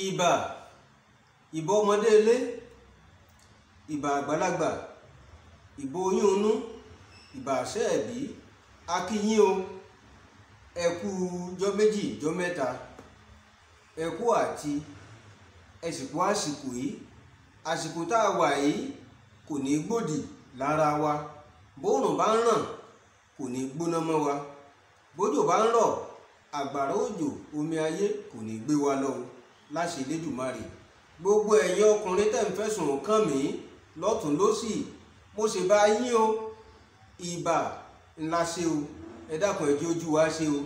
Ìbà, ìbà ọmọdé ilé, ìbà àgbàlagbà, ìbà oyún inú, ìbà àṣẹ ẹ̀bí. A kí yín o, ẹ kú jọ́ méjì jọ́ mẹ́ta, ẹ kú àti ẹsìkú àsìkò yìí. Àsìkò tá a wà yìí kò ní gbòdì lára wa. Bóòrùn bá ń ràn kò ní gbóná mọ́ wa. Bójò bá ń rọ̀, àgbàrá òjò omi ayé kò ní gbé wa lọ láṣẹ Elédùmarè. Gbogbo ẹ̀yin ọkùnrin tẹ́ ń fẹ̀sùn kàn mí lọ́tùn lósì, mo ṣe bá yín o. Ìbà ńlá ṣe o, ẹ dákun ẹ jẹ́ ojú wa ṣe o.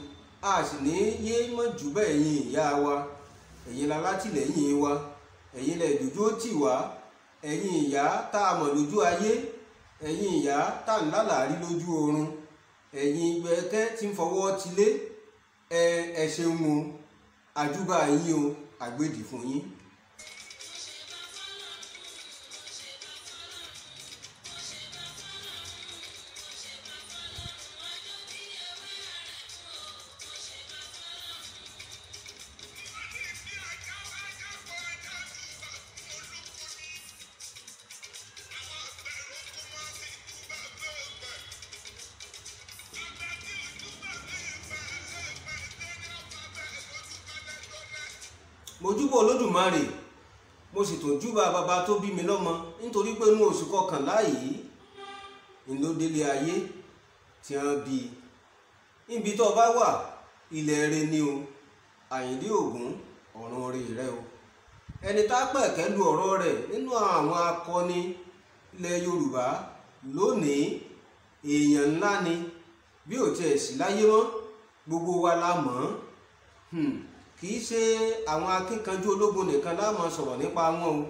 A sì ní yé mọ́ jù bẹ́ẹ̀ ẹ̀yin ìyá wa, ẹ̀yin alátìlẹ́yìn wa, ẹ̀yin lẹ dòjó tì wá, ẹ̀yin ìyá tá a mọ̀ lójú ayé, ẹ̀yin ìyá tá ń lálàárí lójú oorun, ẹ̀yin gbẹ̀kẹ́ tí ń fọwọ́ tilé, ẹ ṣeun o, àjúbà yín o, àgbèdì fún yín. Mo júbà Olódùmarè, mo sì tún júbà bàbá tó bí mi lọ́mọ, nítorí pé inú oṣù kọkànlá yìí ló délé ayé tí wọ́n bí. Níbi tó bá wà, ilẹ̀ rẹ ni o, Àyìndé Ògún, ọ̀run rẹ rẹ o. Ẹni tá pẹ̀kẹ́ lu ọ̀rọ̀ rẹ̀ nínú àwọn akọni ilẹ̀ Yorùbá lónìí, èèyàn ńlá ni. Bí ò tiẹ̀ sí láyé mọ́, gbogbo wa la mọ̀ ọ́n. Kì í ṣe àwọn akíkanjú ológun nìkan la máa sọ̀rọ̀ nípa wọn o.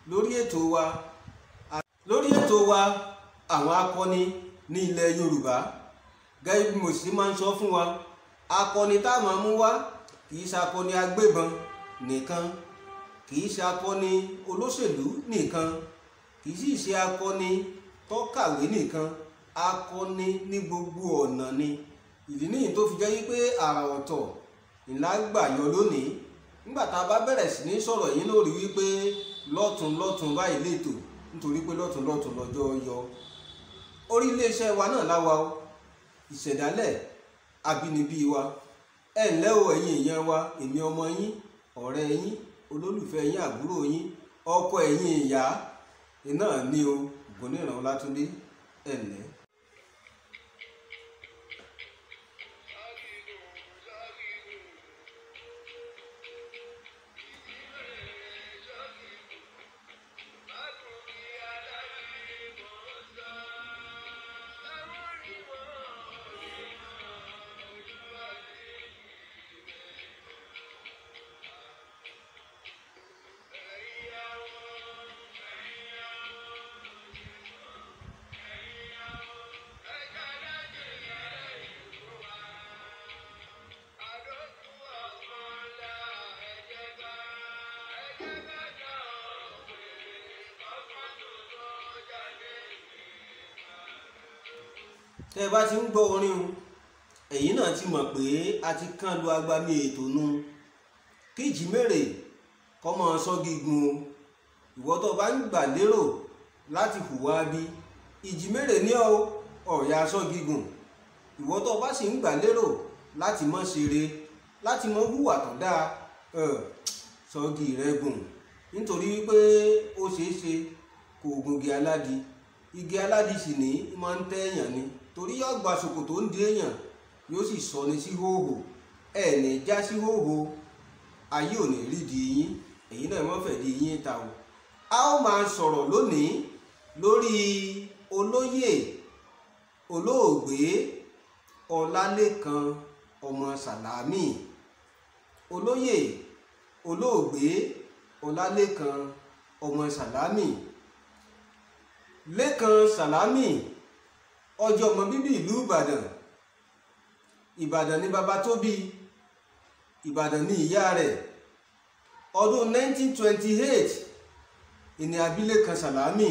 Lórí ètò wa àwọn akọni ní ilẹ̀ Yorùbá, gẹ́gẹ́ bí mo sì máa ń sọ fún wa, akọni tá a máa mú wá kì í ṣe akọni agbébọn nìkan, kì í ṣe akọni olóṣèlú nìkan, kì í sì ṣe akọni tó kàwé nìkan, akọni ní gbogbo ọ̀nà ni. Ìdí nìyí tó fi jẹ́ wípé àrà ọ̀tọ̀ ńlá gbà yọ lónìí. Nígbà tá a bá bẹ̀rẹ̀ sí ní sọ̀rọ̀ yín lórí wípé lọ́tùn lọ́tùn báyìí lẹ́tọ̀, nítorí pé lọ́tùn lọ́tùn lọ́jọ́ yọ. Orí iléeṣẹ́ wa náà láwa o, ìṣẹ̀dálẹ̀ abínibí wa. Ẹ ǹlẹ́ o ẹ̀yin èèyàn wa, èmi ọmọ yín, ọ̀rẹ́ yín, olólùfẹ́ yín, àbúrò yín, ọkọ ẹ̀yin ìyá náà ní o, Ògúnníran Ọlátúndé. Ẹ ǹlẹ́. Tẹ́ bá ti ń gbọ́ orin o, ẹ̀yin náà ti mọ̀ pé a ti kán lu agbami ètò nu. Kí ìjímèrè kọ́ mọ́ sọ gígùn o. Ìwọ tó bá ń gbà lérò láti hùwà bí, ìjímèrè ní ọ̀yà sọ gígùn. Ìwọ tó bá sì ń gbà lérò láti mọ́ ṣeré, láti mọ́ hùwà tó dáa, sọ́gi rẹ gùn. Nítorí wípé ó ṣeé ṣe kò gungi aládi. Igi aládi sì ní máa ń tẹ́yàn ni, torí yóò gba ṣòkòtò ń di èèyàn, yóò sì sọ ní sí hóhò. Ẹ ní já sí hóhò, ayé ò ní rí di yín, èyí náà mọ́ fẹ́ di yín ta o. A ó máa sọ̀rọ̀ lónìí lórí olóyè olóògbé Ọlálékan ọmọ Sàlámì. Olóyè olóògbé Ọlálékan ọmọ Sàlámì. Lékan Sàlámì, ọjọ́ ọmọ bíbí ìlú Ìbàdàn. Ìbàdàn ni bàbá tó bí, Ìbàdàn ni ìyá rẹ̀. Ọdún 1928 ìní àbí Lékan Sàlámì.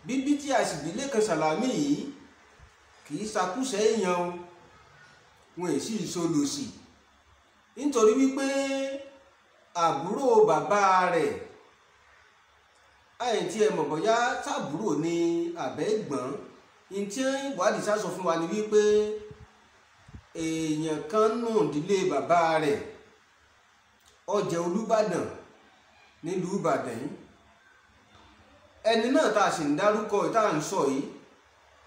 Bíbí tí a sì bí Lékan Sàlámì yìí kì í ṣàkúṣe èèyàn o, wọn èsì ìsolòsì. nítorí wípé àbúrò bàbá rẹ̀ àyìntí ẹ mọ̀ bóyá sábúrò ní àbẹ́gbọ́n ní tí ìwádìí sá sọ fún wa ni wípé èèyàn kan nù ìdílé bàbá rẹ̀ ó jẹ́ Olúbàdàn nílùú Ìbàdàn yìí. Ẹni náà tá a sì ń dárúkọ tá à ń sọ yìí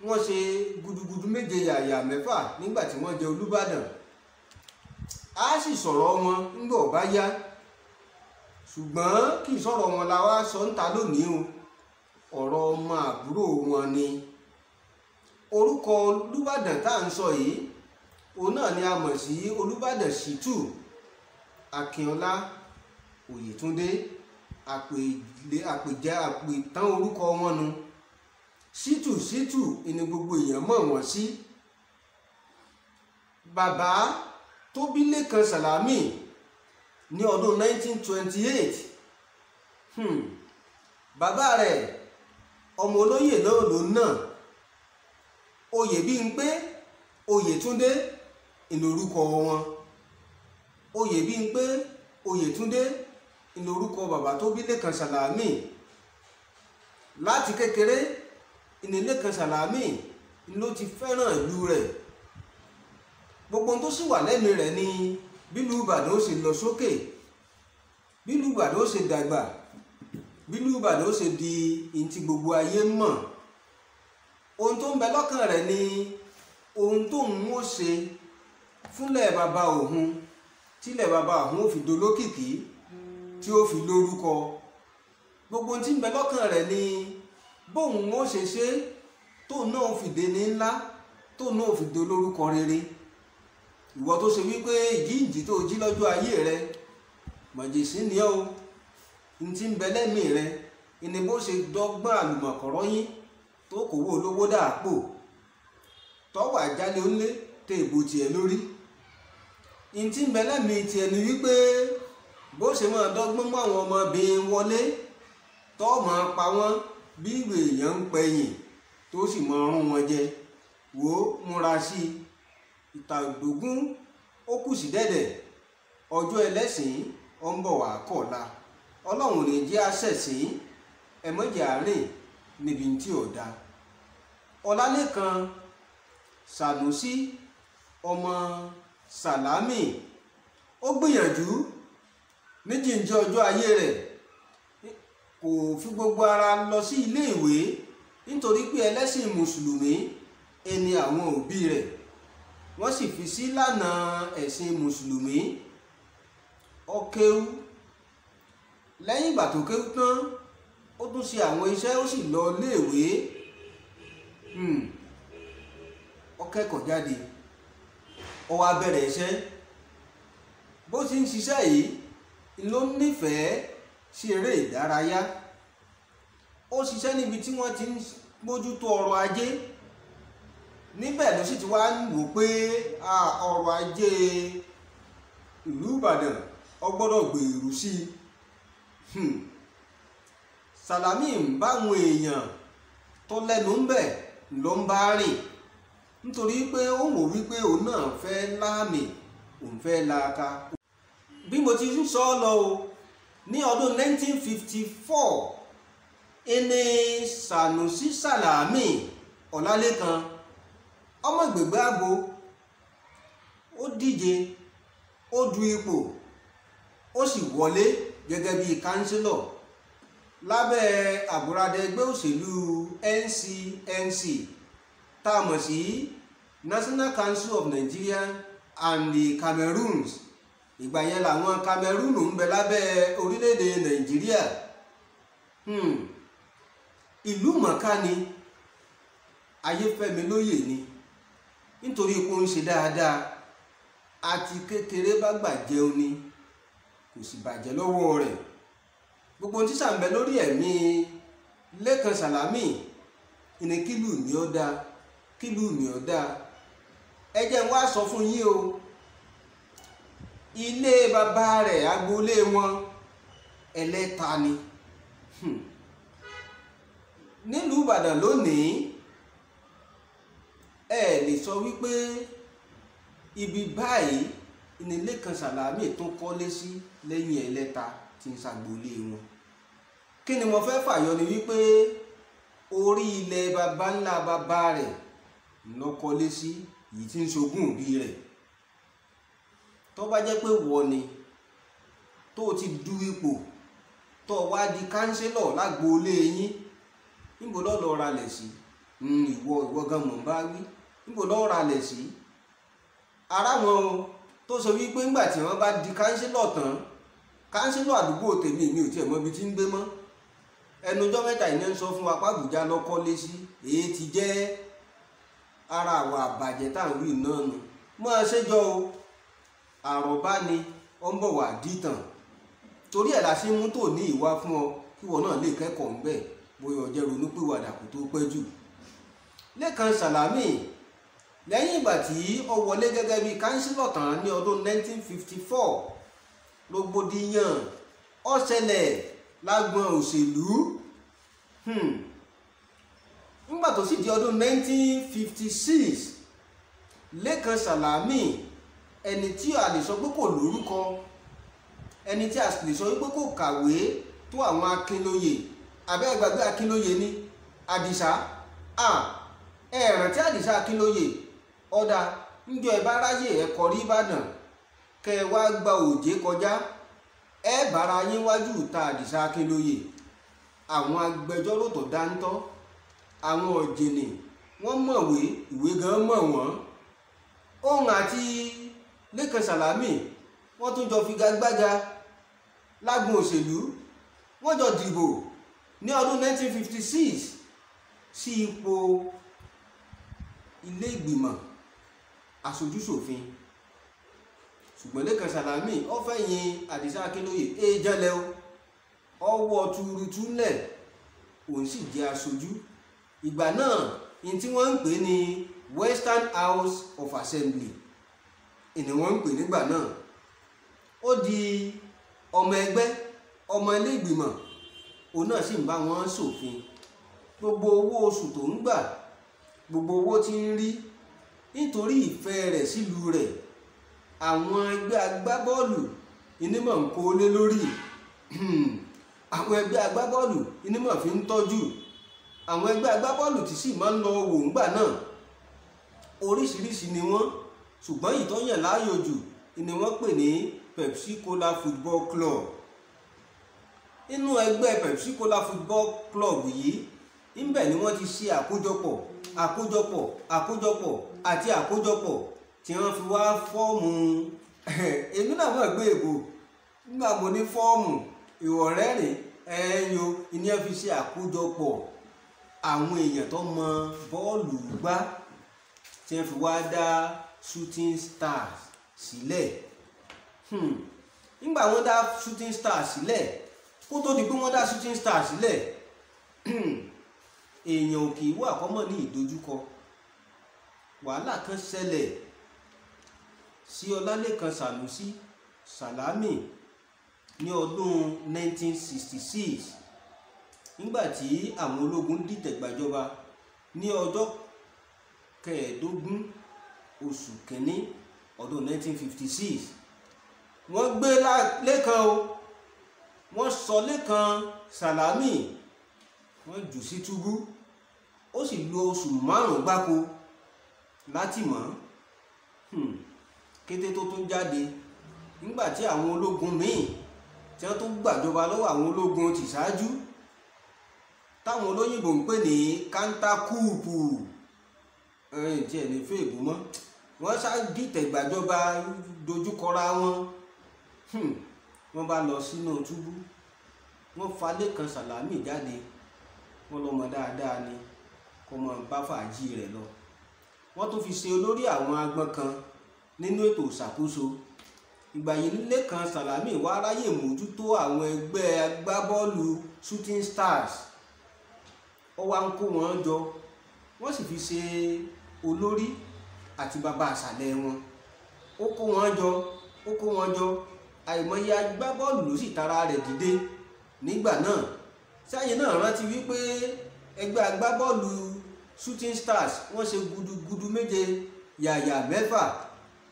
wọ́n ṣe gudugudu méje yàyà mẹ́fà nígbà tí wọ́n jẹ́ Olúbàdàn. A sì sọ̀rọ̀ wọn nígbà ó bá yá, ṣùgbọ́n kì í sọ̀rọ̀ wọn la wá sọ ń ta lónìí o, ọ̀rọ̀ ọmọ àbúrò wọn ni. Orúkọ Olúbàdàn tá à ń sọ yìí òun náà ni a mọ̀ sí Olúbàdàn Ṣítù Akínọlá Oyètúndé, àpètàn orúkọ wọn nu. Ṣítù ni gbogbo èèyàn mọ̀ wọ́n sí. Bàbá tó bí Lékan Sàlámì ní ọdún 1928. Bàbá rẹ̀ ọmọ olóyè náà ló náà, Oyèbímpé Oyètúndé ìlórúkọ wọn. Oyèbímpé Oyètúndé ìlórúkọ bàbá tó bí Lékan Sàlámì. Láti kékeré ìní Lékan Sàlámì ló ti fẹ́ràn ìlú rẹ̀. Gbogbo tó sì wà lẹ́mìí rẹ̀ ni bílùú Ìbàdàn ó ṣe lọ sókè, bílùú Ìbàdàn ó ṣe dàgbà, bílùú Ìbàdàn ó ṣe di ìntí gbogbo ayé mọ̀. Ohun tó ń bẹ lọ́kàn rẹ̀ ni ohun tó ń mú ṣe fúnlẹ̀ bàbá òun, tílẹ̀ bàbá òun ó fi dolókìkí, tí ó fi lórúkọ. Gbogbo ohun tí ń bẹ lọ́kàn rẹ̀ ni bóun ó ṣe ṣe tóun náà fi dẹni ńlá, tóun náà fi dolórúkọ rere. Ìwọ tó ṣe wípé ìjíǹjí tó jí lọ́jọ́ ayé rẹ mọ̀jèsí ni ọ́, ní tí ń bẹ lẹ́mìí rẹ ìní bó ṣe dọ́gbọ́n àlùmọ̀kọ́rọ́ yín tó kówó olówó dàpò tọ́wọ́ àjálẹ̀ ńlé tẹ ìbò tiẹ̀ lórí. Ní tí ń bẹ lẹ́mìí tiẹ̀ ni wípé bó ṣe máa dọ́gbọ́n mọ́ àwọn ọmọbìnrin wọlé tọ́ máa pa wọ́n bí ìwé èèyàn ń pẹ̀yìn tó sì máa rún wọn jẹ. Wò ó, múra sí i. Ìtàdógún ó kù sí dẹ̀dẹ̀, ọjọ́ ẹlẹ́sìn ó ń bọ̀ wá kọ̀ọ̀la. Ọlọ́run ní jẹ́ àṣẹ̀sìn ẹ̀mọ́jà rìn níbi tí ò da. Ọlálékan Sànúsí ọmọ Sàlámì ó gbìyànjú méjìǹjẹ́ ọjọ́ ayé rẹ̀, kò fi gbogbo ara lọ sí ilé ìwé nítorí pé ẹlẹ́sìn mùsùlùmí ẹni àwọn òbí rẹ̀, wọ́n sì fi sí lànà ẹ̀sìn mùsùlùmí. Ó kéwú, lẹ́yìn ìgbà tó kéwú tán ó tún ṣe àwọn iṣẹ́, ó sì lọ iléèwé. Ó kẹ́kọ̀ọ́ jáde, ó wá bẹ̀rẹ̀ iṣẹ́. Bó ti ń ṣiṣẹ́ yìí ló nífẹ̀ẹ́ sí eré ìdárayá. Ó ṣiṣẹ́ níbi tí wọ́n ti ń mójútó ọrọ̀ ajé. Níbẹ̀ ló sì ti wá ń wò pé ọrọ̀ ajé ìlú Ìbàdàn ó gbọ́dọ̀ gbèrú sí i. Sàlámì ń báwọn èèyàn tó lẹ́nu ń bẹ̀ ló ń bá rìn, nítorí pé ó wò wípé òun náà fẹ́ láàmì, òun fẹ́ laaka. Bí mo ti ń sọ lọ o, ní ọdún 1954 ẹni Sànúsí Sàlámì Ọlálékan ọmọ Ìgbègbè Àgbò ó díje, ó du ipò, ó sì wọlé gẹ́gẹ́ bí kánsílọ̀ lábẹ́ àbúradà ẹgbẹ́ òṣèlú NCNC tá a mọ̀ sí National Council of Nigeria and the Cameroons. Ìgbà yẹn làwọn Cameroon ń bẹ lábẹ́ orílẹ̀-èdè Nàìjíríà. Ìlú mọ̀ká ni, Ayéfẹ́mi lóyè ni, nítorí pé ó ń ṣe dáadáa. Àti kékeré bá gbà jẹun ni, kò sì bàjẹ́ lọ́wọ́ rẹ̀. Gbogbo tí sàǹbẹ lórí ẹ̀mí Lékan Sàlámì ìní kílù mi ó dáa, kílù mi ó dáa. Ẹ jẹ́ n wá sọ fún yín o, ilé bàbá rẹ̀, agboolé wọn ẹlẹ́ta ni. Nílùú Ìbàdàn lónìí ẹ lè sọ wípé ibi báyìí ní Lékan Sàlámì tó kọ́lé sí lẹ́yìn Ẹlẹ́ta tí ń ṣàgbólé wọn. Kí ni mo fẹ́ fàyọ ni wípé orí ilẹ̀ baba ńlá bàbá rẹ̀ ló kọ́lé sí yìí tí ń ṣogún òbí rẹ̀. tó bá jẹ́ pé wọ ni tó ti du ipò tó wá di kánsílọ̀ lágboolé yín, níbo ló lọ ralẹ̀ sí? ìwọ gan mọ̀ bá wí, níbo ló ralẹ̀ sí? ara wọn o tó sọ wípé ńgbà tí wọ́n bá di kánsílọ̀ tán, kánsílọ̀ àdúgbò tèmi mi ò tiẹ̀ mọ ibi tí ń gbé mọ́. ẹnujọ́ mẹ́ta ìní ń sọ fún wa pàbùjá ló kọ́lé sí, èyí ti jẹ́ ara àwọn àbàjẹ́ tá à ń wí náà nù. máa ṣèjọ́ o, àròbá ni ó ń bọ̀ wá dìtàn, torí ẹ̀ la ṣe mú tò ní ìwá fún ọ kí wọn náà lè kẹ́kọ̀ọ́ ńbẹ̀ bóyá ọjẹ́ ronúpìwàdà kò tó pẹ́ jù. Lékan Sàlámì lẹ́yìn ìgbà tí ó wọlé gẹ́gẹ́ bí kánsílọ̀ tán ní ọdún 1954, rògbòdìyàn ó ṣẹlẹ̀ lágbọn òṣèlú. nígbà tó sì di ọdún 1956, Lékan Sàlámì, ẹni tí a lè sọ pé kò lórúkọ, ẹni tí a lè sọ pé kò kàwé tó àwọn Akínlóye, àbẹ́ ìgbàgbé Akínlóye ní Àdìsá, ẹ̀ràn tí Àdìsá Akínlóye ọ̀dà níjọ ẹ̀ bá ráyè ẹ̀ kọrí Ìbàdàn kẹ́ ẹ wá gba Òjé kọjá, ẹ bára yín wájú ta Àdìsá Akínlóye. àwọn agbẹjọ́rò tó dáńtọ́, àwọn ọ̀jìnì, wọ́n mọ̀wé, ìwé gan mọ̀ wọ́n. òun àti Lékan Sàlámì wọ́n tún jọ figagbága lágbọn òṣèlú. wọ́n jọ dìbò ní ọdún 1956 sí ipò ilé ìgbìmọ̀ aṣojúṣòfin. ṣùgbọ́n Lékan Sàlámì ó fẹ̀yìn Àdìsá Akínlóye èèjẹlẹ ọwọ́ turutúlẹ̀, òun sì jẹ́ aṣojú. ìgbà náà ní tí wọ́n ń pè ní Western House of Assembly ìní wọ́n ń pè nígbà náà. ó di ọmọ ẹgbẹ́, ọmọ ilé ìgbìmọ̀, òun náà sì ń bá wọn ṣòfin. gbogbo owó oṣù tó ń gbà, gbogbo owó tí ń rí, nítorí ìfẹ́ rẹ̀ sílùú rẹ̀, àwọn ẹgbẹ́ agbábọ́ọ̀lù ìnímọ̀ ń kó lé lórí. àwọn ẹgbẹ́ agbábọ́ọ̀lù ìnímọ̀ fi ń tọ́jú. àwọn ẹgbẹ́ agbábọ́ọ̀lù tí sì máa ń lọ wò ńgbà náà oríṣiríṣi ni wọ́n, ṣùgbọ́n ìtọ́yàn láàyò jù ni wọ́n pè ní Pepsi Cola Football Club. inú ẹgbẹ́ Pepsi Cola Football Club yìí ńbẹ̀ ni wọ́n ti ṣe àkójọpọ̀ àti àkójọpọ̀ tí wọ́n fi wá fọ́ọ̀mù èmi náà mọ̀ gbé èbò nígbà mo ní fọ́ọ̀mù ìwọ̀rẹ́rìn ẹ̀yọ ìní ẹ̀ fi ṣe àkójọpọ̀ àwọn èèyàn tó mọ bọ́ọ̀lù gbá tí wọ́n fi wá dá Shooting Stars sílẹ̀. nígbà wọ́n dá Shooting Stars sílẹ̀, kó tó di pé wọ́n dá Shooting Stars sílẹ̀, èèyàn òkè ìwà kọ́mọ̀ ní ìdojúkọ. wàhálà kan ṣẹlẹ̀ sí Ọlálékan Sànúsí Sàlámì ní ọdún 1966 nígbàtí àwọn ológun dìtẹ̀ gbàjọba ní ọjọ́ 15 oṣù kìíní ọdún 1956. wọ́n gbé Lékan o, wọ́n sọ Lékan Sàlámì, wọ́n jù sí túbú. ó sì lo oṣù 5 gbáko láti mọ̀. kété tó tún jáde nígbàtí àwọn ológun míì tí wọ́n tó gbàjọba lọ́wọ́ àwọn ológun ti ṣáájú, táwọn olóyìnbó ń pè ní kántákùpù, tí ẹ̀ ní fẹ́ èbú mọ́, wọ́n ṣàdìtẹ̀ gbàjọba dojúkọra wọn. wọ́n bá lọ sínú túbú, wọ́n fa Lékan Sàlámì jáde, wọ́n lọ́mọ dáadáa ni kó mọ bá fàájì rẹ̀ lọ. wọ́n tún fi ṣe olórí àwọn agbọn kan nínú ètò ìṣàkóso. ìgbà yìí Lékan Sàlámì wá ráyè mójútó àwọn ẹgbẹ́ agbábọ́ọ̀lù Shooting Stars. ó wá ń kó wọn jọ, wọ́n sì fi ṣe olórí àti bàbá àṣàlẹ̀ wọn. ó kó wọn jọ àìmọye agbábọ́ọ̀lù ló sì tara rẹ̀ dìde nígbà náà. sẹ́yìn náà rántí wípé ẹgbẹ́ agbábọ́ọ̀lù Shooting Stars wọ́n ṣe gudugudu méje yàyà mẹ́fà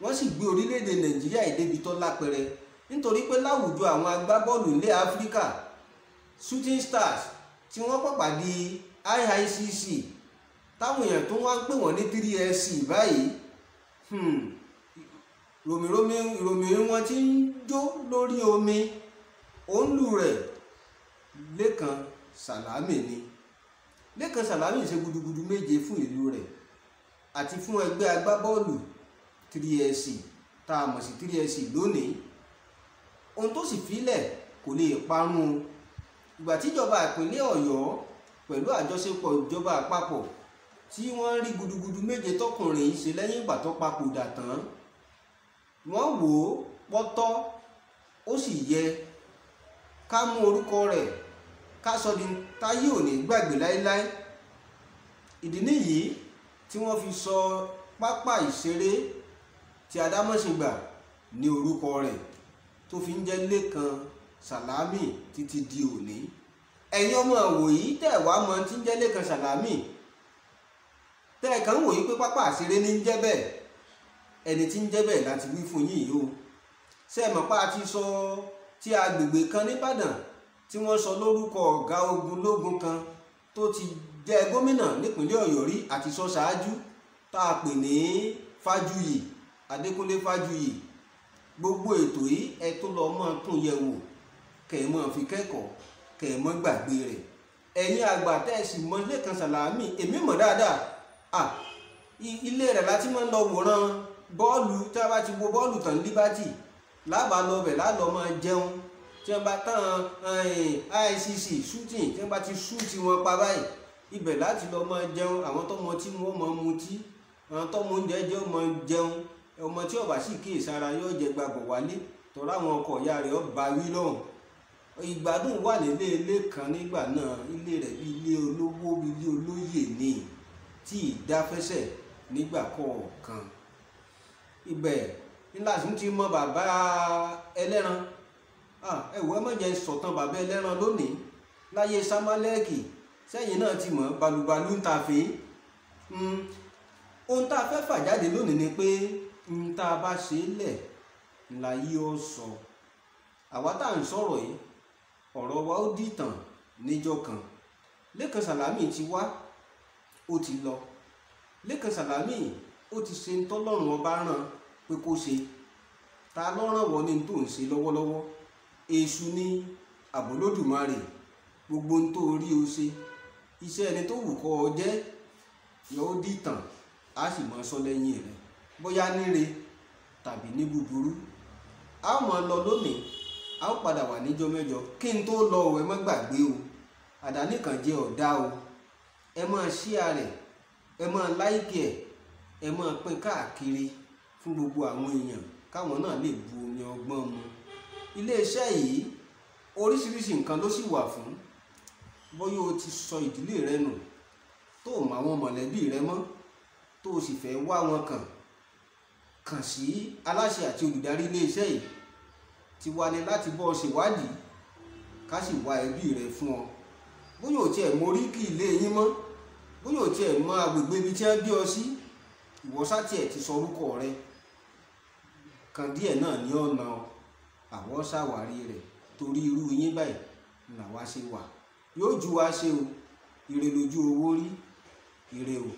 wọ́n sì gbé orílẹ̀-èdè Nàìjíríà ìdébi tó lápẹẹrẹ nítorí pé láwùjọ àwọn agbábọ́ọ̀lù ilẹ̀ Áfíríkà Shooting Stars tí wọ́n pàpà di IICC táwọn èèyàn tó wá ń pè wọ́n ní 3SC báyìí ìròmìrì wọn ti ń jó lórí omi òǹlù rẹ̀ Lékan Sàlámì ni. Lékan Sàlámì ṣe gudugudu méje fún ìlú rẹ̀ àti fún ẹgbẹ́ agbábọ́ọ̀lù 3SC tá a mọ̀ sí 3SC lónìí. Ohun tó sì fílẹ̀ kò lè parun. Ìgbà tíjọba ìpínlẹ̀ Ọ̀yọ́ pẹ̀lú àjọṣepọ̀ ìjọba àpapọ̀ tí wọ́n rí gudugudu méje tọkùnrin yìí ṣe lẹ́yìn ìgbà tó papòdà tán, wọ́n wò ó pọ́tọ́ ó sì yẹ ká mú orúkọ rẹ̀ ká sọ di táyé ò ní gbàgbé láéláé. Ìdí nìyí tí wọ́n fi sọ pápá ìṣeré tí Adámọ̀sìngbà ní orúkọ rẹ̀ tó fi ń jẹ́ Lékan Sàlámì títí di òní. Ẹ̀yin ọmọ ìwòyí tẹ̀ wá mọ̀ tí ń jẹ́ Lékan Sàlámì tẹ́ kàn wòye pé pápá ìṣeré ní ń jẹ́ bẹ́ẹ̀, ẹni tí ń jẹ́ bẹ́ẹ̀ láti wí fún yín yìí o. Ṣé ẹ mọ̀ pé a ti sọ tí agbègbè kan nìbàdàn tí wọ́n sọ lórúkọ ọ̀gá ogun lógun kan tó ti jẹ́ gómìnà nípínlẹ̀ Ọ̀yọ́ rí àti sọ ṣáájú tá a pè ní Fájuyì, Adékúnlé Fájuyì. Gbogbo ètò yìí ẹ tó lọ mọ́ tún yẹ̀ wò kẹ́ ẹ mọ́ fi kẹ́kọ̀ọ́ kẹ́ ẹ mọ́ gbàgbé rẹ̀. Ẹ̀yin àgbà tẹ́ ẹ sì mọ̀ Lékan Sàlámì èmi mọ̀ dáadáa. Ilé rẹ̀ láti máa ń lọ wòran bọ́ọ̀lù tí a bá ti wo bọ́ọ̀lù tán Liberty lábàá lọ bẹ̀ lálọ́ máa jẹun tí wọ́n bá tán IICC shooting tí wọ́n bá ti ṣúùtì wọn pa báyìí ibẹ̀ láti lọ máa jẹun. Àwọn tọ́mọ tí wọ́n máa mutí, àwọn tọ́mọ oúnjẹ jẹ́ ọmọ jẹun, ọmọ tí ọba sì kíyèsára yóò jẹ gbàgbọ́ wálé tọ́ra àwọn ọkọ̀ ìyá rẹ̀ ọba wí lọ́hùn. Ìgbádùn wà nílé Lékan nígbà náà, ilé rẹ̀ bí ilé olówó bí ilé olóyè ni tí ìdáfẹ́sẹ̀ nígbà kọ̀ọ̀kan. Ibẹ̀ ńlá sì ti mọ bàbá ẹlẹ́ran. Ẹ̀wọ̀ ẹ má jẹ́ sọ̀tàn bàbá ẹlẹ́ran lónìí láyé Sámálẹ́ẹ̀kì sẹ́yìn náà ti mọ̀ balùbalù ń ta fi. Ohun tá a fẹ́ fà jáde lónìí ni pé ohun tá a bá ṣe lẹ̀ ńlá yí ọ sọ. Àwa tá à ń sọ̀rọ̀ yìí ọ̀rọ̀ wa ó dìtàn níjọ́ kan. Lékan Sàlámì ti wá ó ti lọ. Lékan Sàlámì ó ti ṣe ń tọ́lọ́run ọba rán pé kó ṣe. Ta ló rán wọ ní tó ń ṣe lọ́wọ́lọ́wọ́? Èṣù ni àbólódùmarè. Gbogbo ń tó rí o ṣe iṣẹ́ ẹni tó wù kọ́ ọ jẹ́ yóò dìtàn á sì mọ sọ lẹ́yìn rẹ̀ bóyá níre tàbí ní búburú. A ó máa lọ lónìí, a ó padà wà níjọ́ mẹ́jọ. Kí n tó lọ ẹ má gbàgbé o, àdánìkànjẹ ọ̀dá o. Ẹ máa share rẹ̀, ẹ máa like ẹ̀, ẹ máa pín káàkiri fún gbogbo àwọn èèyàn káwọn náà lè bu omi ọgbọ́n mu. Iléeṣẹ́ yìí oríṣiríṣi nǹkan ló sì wà fún. Bóyá o ti sọ ìdílé rẹ nù tó mọ àwọn mọ̀lẹ́bí rẹ mọ́ tó sì fẹ́ wá wọn kàn sí aláṣẹ àti olùdarí iléeṣẹ́ yìí. Ti wá ní láti bọ́ ọ ṣèwádìí ká sì wá ẹbí rẹ fún ọ. Bóyá o tiẹ̀ mọ oríkì ilé yín mọ́, bóyá o tiẹ̀ mọ agbègbè ibi tí wọ́n bí ọ sí, ìwọ sá tiẹ̀ ti sọ orúkọ rẹ kan díẹ̀ náà ní ọ̀nà àwọn ṣàwárí rẹ̀ torí irú yín báyìí làwa ṣe wà. Yóò ju wa ṣe o. Ire lójú owó rí, ire o.